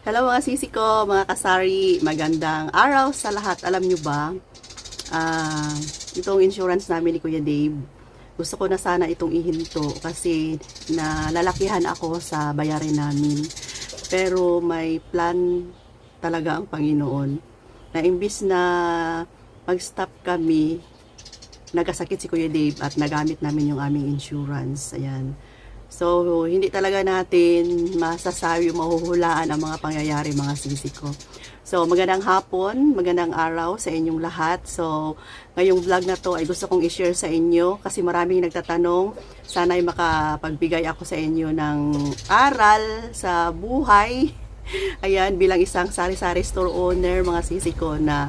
Hello mga sisi ko, mga kasari, magandang araw sa lahat. Alam nyo ba, ah, itong insurance namin ni Kuya Dave, gusto ko na sana itong ihinto kasi nalalakihan ako sa bayarin namin. Pero may plan talaga ang Panginoon na imbis na mag-stop kami, nagkasakit si Kuya Dave at nagamit namin yung aming insurance. Ayan. So, hindi talaga natin masasabi, mahuhulaan ang mga pangyayari, mga sisi ko. So, magandang hapon, magandang araw sa inyong lahat. So, ngayong vlog na to ay gusto kong i-share sa inyo kasi maraming nagtatanong. Sana ay makapagbigay ako sa inyo ng aral sa buhay. Ayan, bilang isang sari-sari store owner, mga sisi ko, na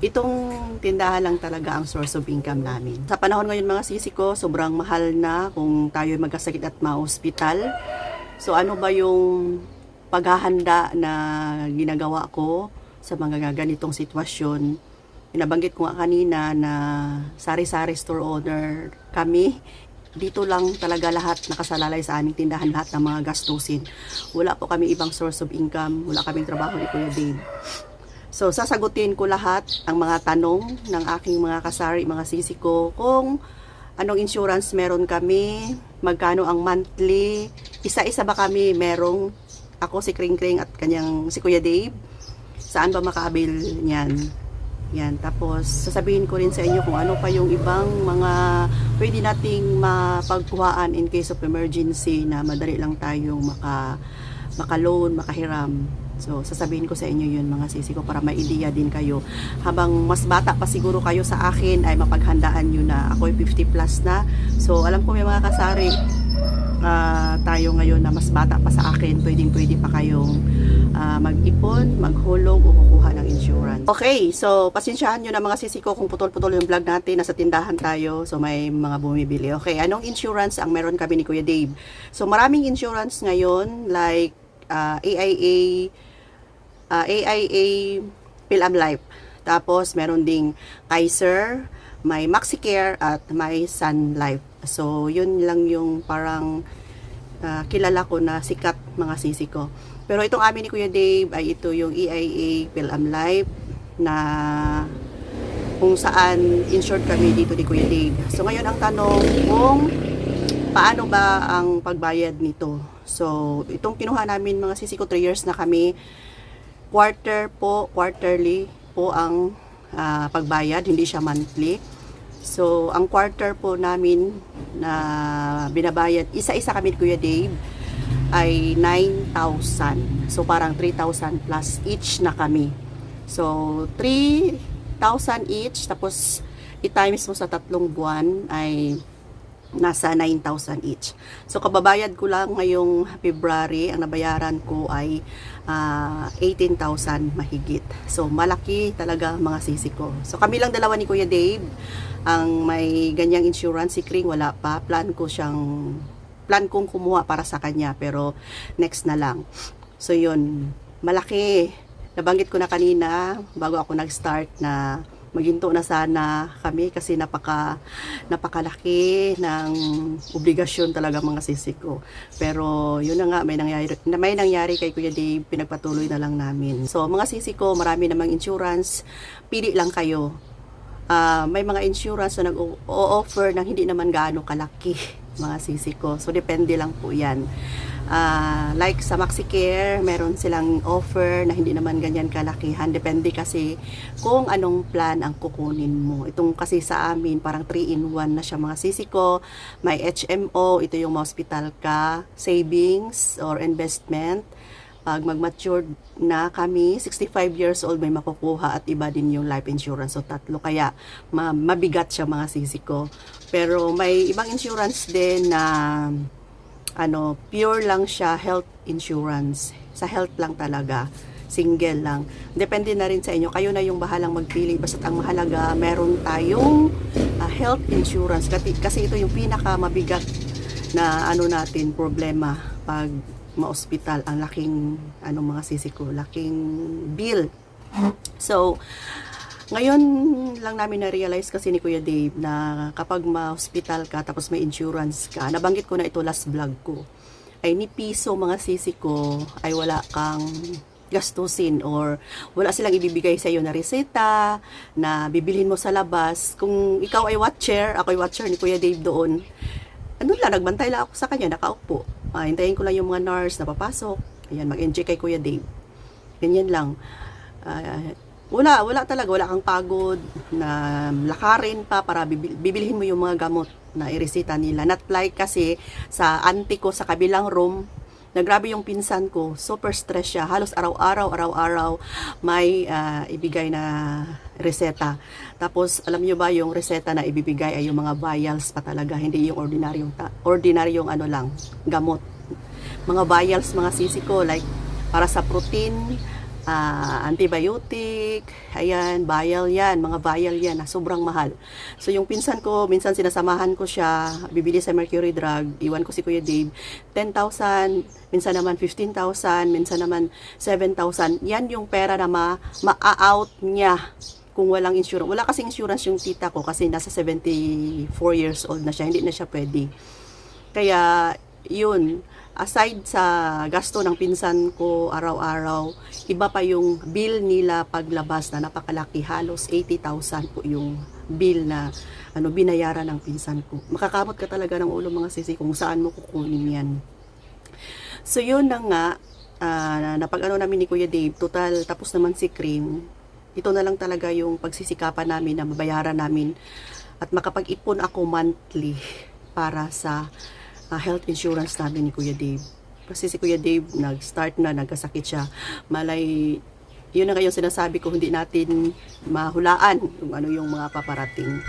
itong tindahan lang talaga ang source of income namin. Sa panahon ngayon mga sisi ko, sobrang mahal na kung tayo magkasakit at ma-hospital. So ano ba yung paghahanda na ginagawa ko sa mga ganitong sitwasyon? Pinabanggit ko nga kanina na sari-sari store owner kami. Dito lang talaga lahat nakasalalay sa aming tindahan, lahat ng mga gastusin. Wala po kami ibang source of income, wala kaming trabaho ni Kuya Dave. So, sasagutin ko lahat ang mga tanong ng aking mga kasari, mga sisi ko, kung anong insurance meron kami, magkano ang monthly, isa-isa ba kami merong, ako si Kring Kring at kanyang si Kuya Dave, saan ba maka-avail niyan? Yan, tapos sasabihin ko rin sa inyo kung ano pa yung ibang mga pwede nating mapagkuhaan in case of emergency na madali lang tayong maka-loan, makahiram. So, sasabihin ko sa inyo yun mga sisi ko para ma-idea din kayo. Habang mas bata pa siguro kayo sa akin, ay mapaghandaan nyo na ako'y 50 plus na. So, alam ko may mga kasari tayo ngayon na mas bata pa sa akin, pwedeng-pwede pa kayong mag-ipon, maghulog o kukuha ng insurance. Okay, so pasensyahan nyo na mga sisi ko kung putol-putol yung vlog natin, nasa tindahan tayo, so may mga bumibili. Okay, anong insurance ang meron kami ni Kuya Dave? So, maraming insurance ngayon, like AIA Phil-Am Life. Tapos, meron ding Kaiser, may MaxiCare, at may Sun Life. So, yun lang yung parang kilala ko na sikat mga sisi ko. Pero itong amin ni Kuya Dave ay ito yung AIA Phil-Am Life na kung saan insured kami dito ni Kuya Dave. So, ngayon ang tanong kung paano ba ang pagbayad nito? So, itong kinuha namin mga sisi ko, 3 years na kami. Quarterly po ang pagbayad, hindi siya monthly. So, ang quarter po namin na binabayad, isa-isa kami Kuya Dave, ay 9,000. So, parang 3,000 plus each na kami. So, 3,000 each, tapos i-times mo sa 3 buwan ay nasa 9,000 each. So, kababayad ko lang ngayong February, ang nabayaran ko ay 18,000 mahigit. So, malaki talaga mga sisi ko. So, kami lang dalawa ni Kuya Dave ang may ganyang insurance. Si Kring wala pa. Plan kong kumuha para sa kanya, pero next na lang. So, yun. Malaki. Nabanggit ko na kanina, bago ako nag-start, na maghinto na sana kami kasi napakalaki ng obligasyon talaga mga sisi ko. Pero yun na nga, may nangyari kay Kuya Dave, pinagpatuloy na lang namin. So mga sisi ko, marami namang insurance, pili lang kayo. May mga insurance na nag-o-offer ng hindi naman gaano kalaki mga sisi ko. So depende lang po yan. Like sa MaxiCare, meron silang offer na hindi naman ganyan kalakihan. Depende kasi kung anong plan ang kukunin mo. Itong kasi sa amin, parang 3-in-1 na siya mga sisi ko. May HMO, ito yung hospital ka, savings or investment. Pag mag-mature na kami, 65 years old, may makukuha at iba din yung life insurance. So, 3. Kaya, mabigat siya mga sisi ko. Pero may ibang insurance din na pure lang siya, health insurance. Sa health lang talaga. Single lang. Depende na rin sa inyo. Kayo na yung bahalang magpili. Basta't ang mahalaga, meron tayong health insurance. Kasi ito yung pinaka-mabigat na natin, problema pag ma-hospital. Ang laking, mga sisi ko, laking bill. So, ngayon lang namin na-realize kasi ni Kuya Dave na kapag ma-hospital ka tapos may insurance ka, nabanggit ko na ito last vlog ko, ay ni piso mga sisi ko ay wala kang gastusin or wala silang ibibigay sa iyo na reseta na bibilhin mo sa labas. Kung ikaw ay watcher, ako ay watcher ni Kuya Dave doon, ano lang, nagbantay lang ako sa kanya, nakaupo. Hintayin ko lang yung mga nurse na papasok. Ayan, mag-enjoy kay Kuya Dave. Ganyan lang. Wala talaga, wala kang pagod na lakarin pa para bibilhin mo yung mga gamot na iresita nila. Not like kasi sa auntie ko sa kabilang room, na grabe yung pinsan ko, super stress siya, halos araw-araw may ibigay na reseta. Tapos alam niyo ba yung reseta na ibibigay ay yung mga vials pa talaga, hindi yung ordinaryong ano lang, gamot. Mga vials, mga sisi ko, like para sa protein, antibiotic, ayan, vial yan, mga vial yan, na sobrang mahal. So yung pinsan ko, minsan sinasamahan ko siya, bibili sa Mercury Drug, iwan ko si Kuya Dave, 10,000, minsan naman 15,000, minsan naman 7,000, yan yung pera na ma-out niya kung walang insurance. Wala kasing insurance yung tita ko kasi nasa 74 years old na siya, hindi na siya pwede. Kaya, yun, aside sa gasto ng pinsan ko araw-araw, iba pa yung bill nila paglabas na napakalaki, halos 80,000 po yung bill na binayaran ng pinsan ko. Makakamot ka talaga ng ulo mga sisi kung saan mo kukunin yan. So yun na nga, napag-ano namin ni Kuya Dave, total tapos naman si Cream. Ito na lang talaga yung pagsisikapan namin na mabayaran namin at makapag-ipon ako monthly para sa health insurance namin ni Kuya Dave. Kasi si Kuya Dave nag-start na, nagkasakit siya. Malay, yun na kayong sinasabi ko, hindi natin mahulaan kung ano yung mga paparating.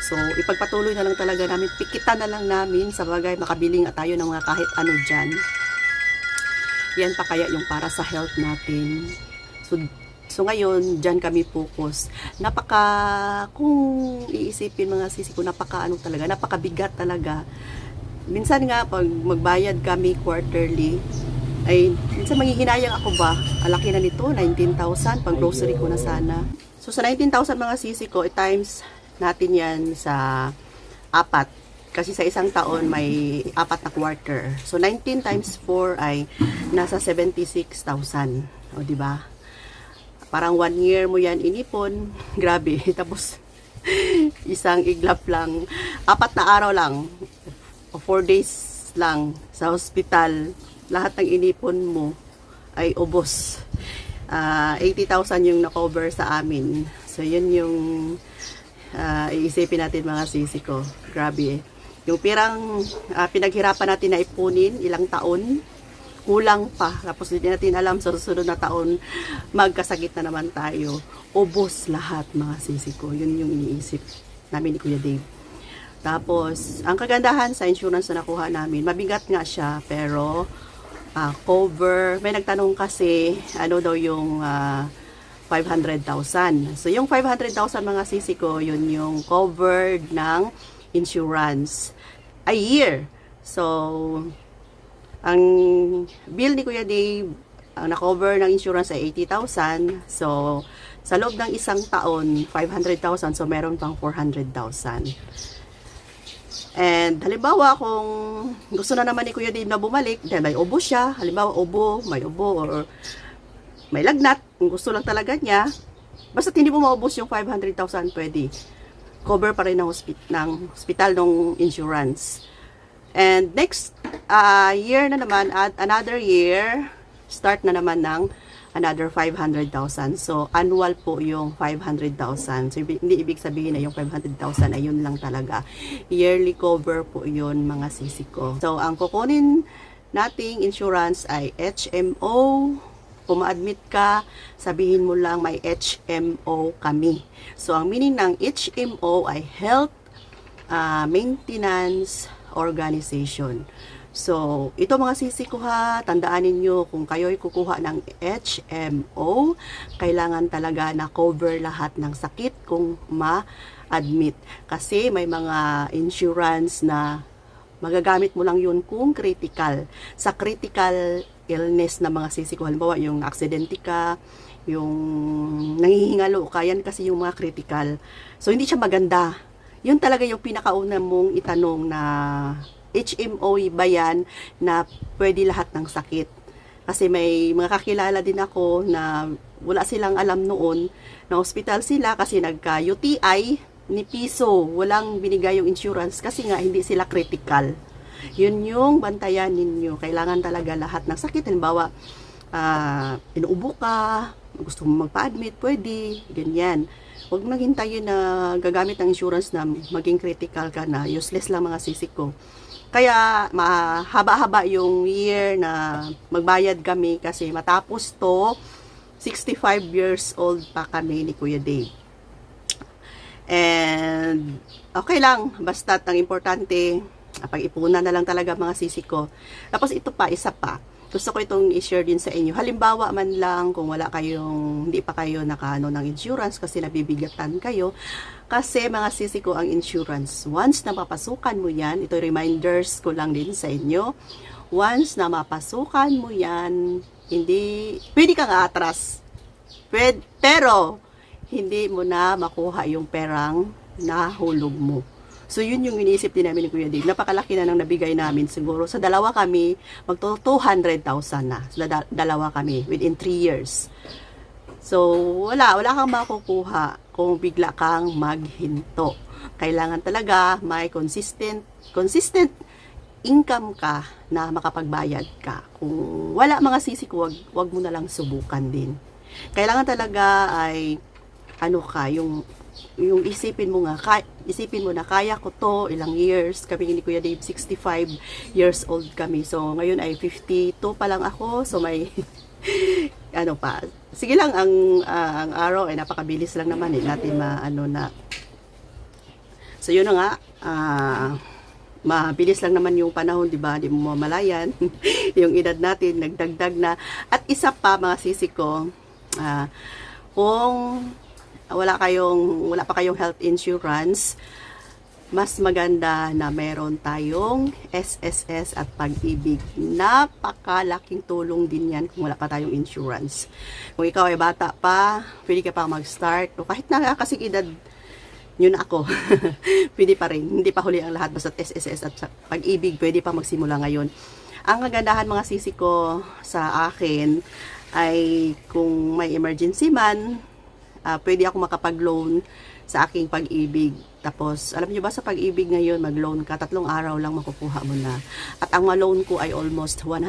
So, ipagpatuloy na lang talaga namin, pikitan na lang namin sa bagay, makabili nga tayo ng mga kahit ano dyan. Yan pa kaya yung para sa health natin. So ngayon, dyan kami focus. Kung iisipin mga sisi ko, napakabigat talaga. Minsan nga, pag magbayad kami quarterly, ay minsan manghihinayang ako ba, alaki na nito, 19,000, pang grocery ko na sana. So sa 19,000 mga sisi ko, times natin yan sa 4. Kasi sa isang taon may 4 na quarter. So 19 times 4 ay nasa 76,000. O diba? Parang 1 year mo yan inipon. Grabe. Tapos isang iglap lang, 4 na araw lang, o 4 days lang sa hospital, lahat ng inipon mo ay ubos. 80,000 yung na-cover sa amin. So, yun yung iisipin natin mga sisi ko. Grabe eh. Yung pirang pinaghirapan natin na ipunin, ilang taon, kulang pa. Tapos hindi natin alam sa susunod na taon, magkasakit na naman tayo. Ubos lahat mga sisi ko. Yun yung iniisip namin ni Kuya Dave. Tapos, ang kagandahan sa insurance na nakuha namin, mabigat nga siya, pero cover. May nagtanong kasi, ano daw yung 500,000. So, yung 500,000 mga sisi ko, yun yung covered ng insurance. A year. So, ang bill ni Kuya Dave, ang na-cover ng insurance ay 80,000. So, sa loob ng isang taon, 500,000. So, meron pang 400,000. And halimbawa kung gusto na naman ni Kuya Dave na bumalik, dahil may ubo siya, halimbawa may ubo or may lagnat, kung gusto lang talaga niya, basta hindi mo maubos yung 500,000, pwede. Cover pa rin ng hospital ng insurance. And next year na naman, at another year, start na naman ng another 500,000. So, annual po yung 500,000. So, hindi ibig sabihin na yung 500,000 ay yun lang talaga. Yearly cover po yun mga sisi ko. So, ang kukunin nating insurance ay HMO. Kung ma-admit ka, sabihin mo lang may HMO kami. So, ang meaning ng HMO ay Health Maintenance Organization. So, ito mga sisi ko ha, tandaan ninyo kung kayo'y kukuha ng HMO, kailangan talaga na cover lahat ng sakit kung ma-admit. Kasi may mga insurance na magagamit mo lang yun kung critical. Sa critical illness na mga sisi ko, halimbawa yung aksidente ka, yung nangihingalo ka, yan kasi yung mga critical. So, hindi siya maganda. Yun talaga yung pinakauna mong itanong na HMO ba yan na pwede lahat ng sakit. Kasi may mga kakilala din ako na wala silang alam noon na hospital sila kasi nagka-UTI ni piso. Walang binigay yung insurance kasi nga hindi sila critical. Yun yung bantayan ninyo. Kailangan talaga lahat ng sakit. Halimbawa, inuubo ka, gusto mo magpa-admit, pwede, ganyan. Huwag maghintayin na gagamit ng insurance na maging critical ka na. Useless lang mga sisig ko. Kaya mahaba-haba yung year na magbayad kami kasi matapos to 65 years old pa kami ni Kuya Dave. And okay lang, basta ang importante pag-ipunan na lang talaga mga sisi ko. Tapos ito pa, isa pa. Gusto ko itong i-share din sa inyo. Halimbawa man lang kung hindi pa kayo nakaano ng insurance kasi nabibigatan kayo. Kasi mga sisi ko ang insurance. Once na mapasukan mo yan, ito reminders ko lang din sa inyo. Once na mapasukan mo yan, pwede kang atras. Pero, hindi mo na makuha yung perang nahulog mo. So, yun yung iniisip din namin ni Kuya Dave. Napakalaki na nang nabigay namin siguro. Sa dalawa kami, 200,000 na. Sa dalawa kami, within 3 years. So, wala kang makukuha kung bigla kang maghinto. Kailangan talaga may consistent income ka na makapagbayad ka. Kung wala mga sisik, wag mo na lang subukan din. Kailangan talaga ay yung isipin mo na kaya ko to, ilang years kami ni Kuya Dave, 65 years old kami. So ngayon ay 52 pa lang ako. So may pa. Sige lang, ang araw ay napakabilis lang naman natin na. So yun na nga, mabilis lang naman yung panahon, di ba? Di mo mamalayan. Yung edad natin nagdagdag na. At isa pa mga sisi ko, kung wala pa kayong health insurance, mas maganda na meron tayong SSS at Pag-ibig. Napakalaking tulong din yan kung wala pa tayong insurance. Kung ikaw ay bata pa, pwede ka pa mag-start. O kahit nakakasing edad yun ako, pwede pa rin. Hindi pa huli ang lahat. Basta SSS at Pag-ibig, pwede pa magsimula ngayon. Ang kagandahan mga sisi ko sa akin ay kung may emergency man, pwede ako makapag-loan sa aking Pag-ibig. Tapos, alam nyo ba sa Pag-ibig ngayon, mag-loan ka, 3 araw lang makukuha mo na. At ang ma-loan ko ay almost 100,000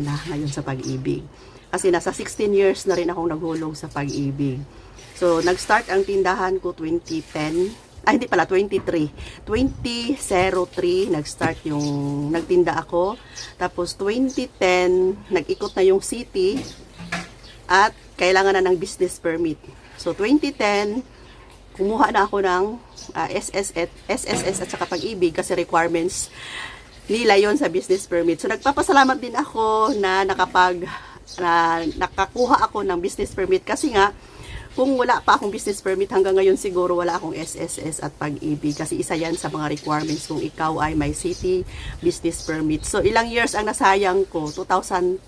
na ngayon sa Pag-ibig. Kasi nasa 16 years na rin akong naghulog sa Pag-ibig. So, nag-start ang tindahan ko 2010. Hindi pala, 2003. 2003, nag-start nagtinda ako. Tapos, 2010, nag-ikot na yung city. At kailangan na ng business permit. So, 2010, kumuha na ako ng SSS at saka Pag-ibig kasi requirements nila yon sa business permit. So, nagpapasalamat din ako na nakakuha ako ng business permit kasi nga, kung wala pa akong business permit hanggang ngayon siguro wala akong SSS at Pag-ibig kasi isa yan sa mga requirements kung ikaw ay may city business permit. So, ilang years ang nasayang ko? 2003,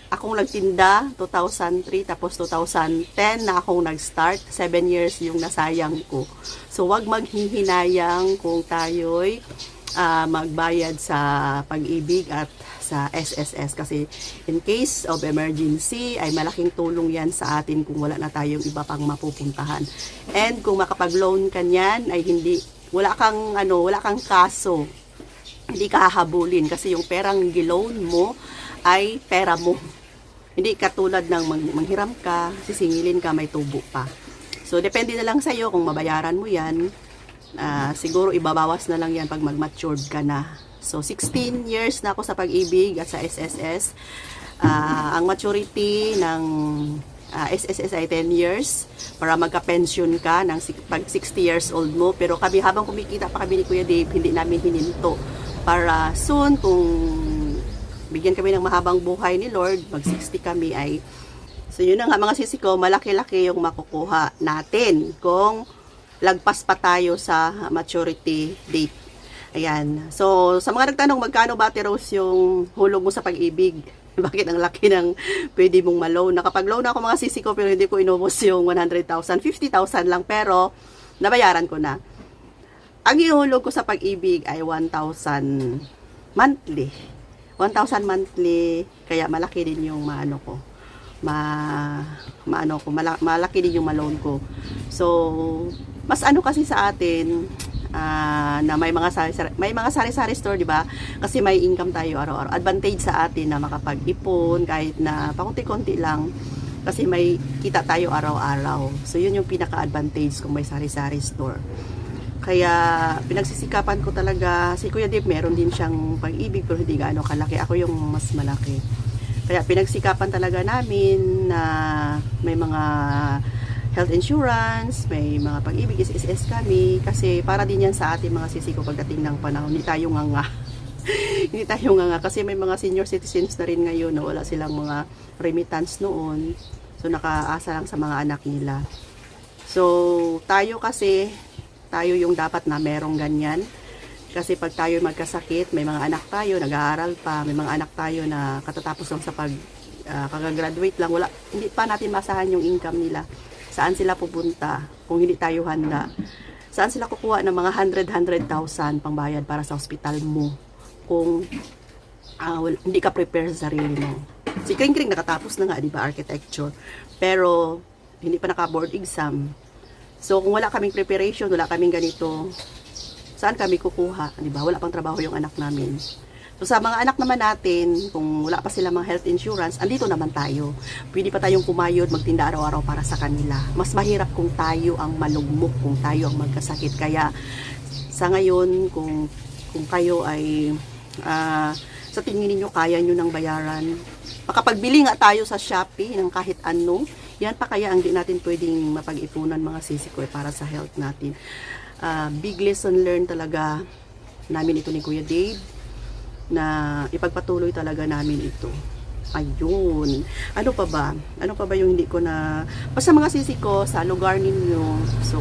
akong nagtinda, 2003, tapos 2010 na akong nag-start. 7 years yung nasayang ko. So, wag maghihinayang kung tayo'y magbayad sa Pag-ibig at sa SSS. Kasi in case of emergency, ay malaking tulong yan sa atin kung wala na tayong iba pang mapupuntahan. And kung makapag-loan ka niyan, ay wala kang kaso. Hindi ka hahabulin kasi yung perang giloan mo ay pera mo. Hindi katulad ng manghiram ka, sisingilin ka, may tubo pa. So, depende na lang sa'yo kung mabayaran mo yan. Siguro ibabawas na lang yan pag mag-matured ka na. So, 16 years na ako sa Pag-ibig at sa SSS. Ang maturity ng SSS ay 10 years para magka-pension ka pag 60 years old mo. Pero kami, habang kumikita pa kami ni Kuya Dave, hindi namin hininto. Para soon, kung bigyan kami ng mahabang buhay ni Lord, mag-60 kami so yun na nga mga sisi ko, malaki-laki yung makukuha natin kung lagpas pa tayo sa maturity date. Ayan. So, sa mga nagtanong, magkano ba Rose yung hulog mo sa Pag-ibig? Bakit ang laki ng pwede mong ma-loan? Nakapag-loan ako mga sisi ko, pero hindi ko inubos yung 100,000. 50,000 lang, pero nabayaran ko na. Ang ihulog ko sa Pag-ibig ay 1,000 monthly. 1,000 monthly, kaya malaki din yung maano ko. Malaki din yung ma-loan ko. So, mas ano kasi sa atin, na may mga sari-sari store, di ba? Kasi may income tayo araw-araw. Advantage sa atin na makapag-ipon kahit na pakunti-kunti lang kasi may kita tayo araw-araw. So yun yung pinaka-advantage kung may sari-sari store. Kaya pinagsisikapan ko talaga, si Kuya Dave meron din siyang Pag-ibig pero hindi gaano kalaki. Ako yung mas malaki. Kaya pinagsikapan talaga namin na may mga health insurance, may mga Pag-ibig, SSS kami kasi para din yan sa ating mga sisiko pagdating ng panahon. Hindi tayo nga hindi tayo nga kasi may mga senior citizens na rin ngayon na wala silang mga remittance noon. So nakaasa lang sa mga anak nila. So tayo yung dapat na merong ganyan. Kasi pag tayo magkasakit, may mga anak tayo, nag-aaral pa, may mga anak tayo na katatapos lang sa kagagraduate lang, hindi pa natin masahan yung income nila. Saan sila pupunta kung hindi tayo handa? Saan sila kukuha ng mga 100,000 pangbayad para sa hospital mo kung hindi ka prepare sa sarili mo? Si Kring Kring nakatapos na nga, di ba, architecture. Pero hindi pa naka-board exam. So kung wala kaming preparation, wala kaming ganito, saan kami kukuha? Di ba? Wala pang trabaho yung anak namin. So sa mga anak naman natin, kung wala pa sila mga health insurance, andito naman tayo. Pwede pa tayong kumayod, magtinda araw-araw para sa kanila. Mas mahirap kung tayo ang malugmok, kung tayo ang magkasakit. Kaya sa ngayon, kung kayo ay sa tingin niyo kaya niyo nang bayaran, makapagbili nga tayo sa Shopee ng kahit ano, yan pa kaya ang di natin pwedeng mapag-ipunan mga sisiko para sa health natin. Big lesson learned talaga namin ito ni Kuya Dave, na ipagpatuloy talaga namin ito. Ayun. Ano pa ba? Ano pa ba yung hindi ko na... Basta mga sisiko sa lugar ninyo. So,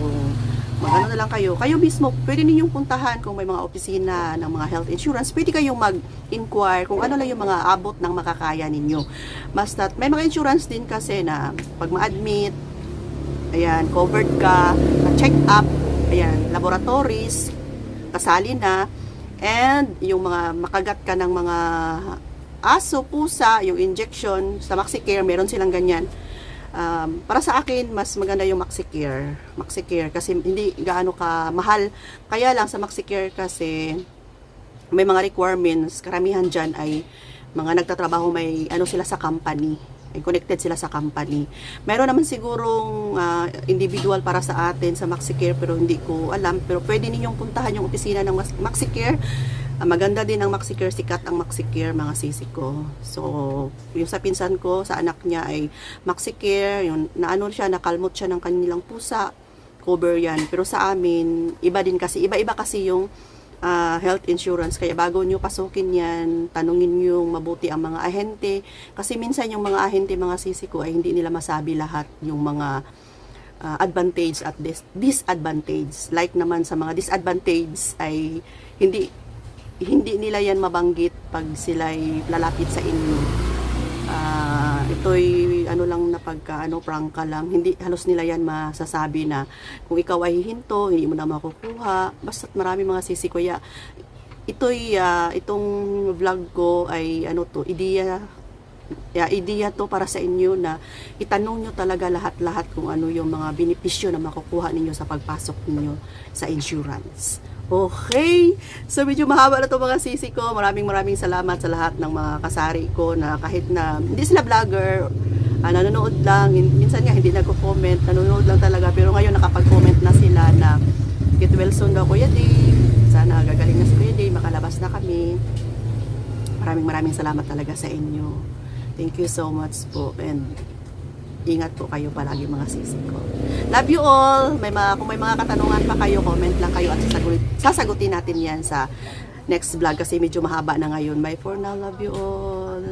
magano na lang kayo. Kayo mismo, pwede ninyong puntahan kung may mga opisina ng mga health insurance. Pwede kayong mag-inquire kung ano lang yung mga abot ng makakaya ninyo. Basta, may mga insurance din kasi na pag ma-admit, ayan, covered ka, check up, ayan, laboratories, kasali na, and yung mga makagat ka ng mga aso, pusa, yung injection sa MaxiCare, meron silang ganyan. Para sa akin, mas maganda yung MaxiCare kasi hindi gaano ka mahal. Kaya lang sa MaxiCare kasi may mga requirements, karamihan dyan ay mga nagtatrabaho, may ano sila sa company, ay connected sila sa company. Meron naman sigurong individual para sa atin sa MaxiCare pero hindi ko alam. Pero pwede ninyong puntahan yung opisina ng MaxiCare. Maganda din ang MaxiCare, sikat ang MaxiCare mga sisi ko. So, yung sa pinsan ko, sa anak niya ay MaxiCare, yung naano siya, nakalmot siya ng kanilang pusa, cover yan. Pero sa amin, iba din kasi, iba-iba kasi yung health insurance. Kaya bago nyo pasukin yan, tanungin nyo mabuti ang mga ahente. Kasi minsan yung mga ahente, mga sisi ko, ay hindi nila masabi lahat yung mga advantage at disadvantage. Like naman sa mga disadvantage ay hindi nila yan mabanggit pag sila'y lalapit sa inyo. Ito'y ano lang na prangka lang. Hindi halos nila yan masasabi na kung ikaw ay hihinto, hindi mo na makukuha. Basta't marami mga sisi. Kaya itong vlog ko ay ideya to para sa inyo na itanong nyo talaga lahat-lahat kung ano yung mga benepisyo na makukuha ninyo sa pagpasok ninyo sa insurance. Okay, so medyo mahaba na to mga sisi ko. Maraming salamat sa lahat ng mga kasari ko na kahit na hindi sila vlogger, nanonood lang, minsan nga hindi nagko-comment, nanonood lang talaga, pero ngayon nakapag-comment na sila na get well soon daw Kuya Dave, sana gagaling na si Kuya Dave, makalabas na kami. Maraming salamat talaga sa inyo. Thank you so much po, and ingat po kayo palagi mga sisi ko. Love you all. Kung may mga katanungan pa kayo, comment lang kayo at sasagutin natin yan sa next vlog kasi medyo mahaba na ngayon. Bye for now. Love you all.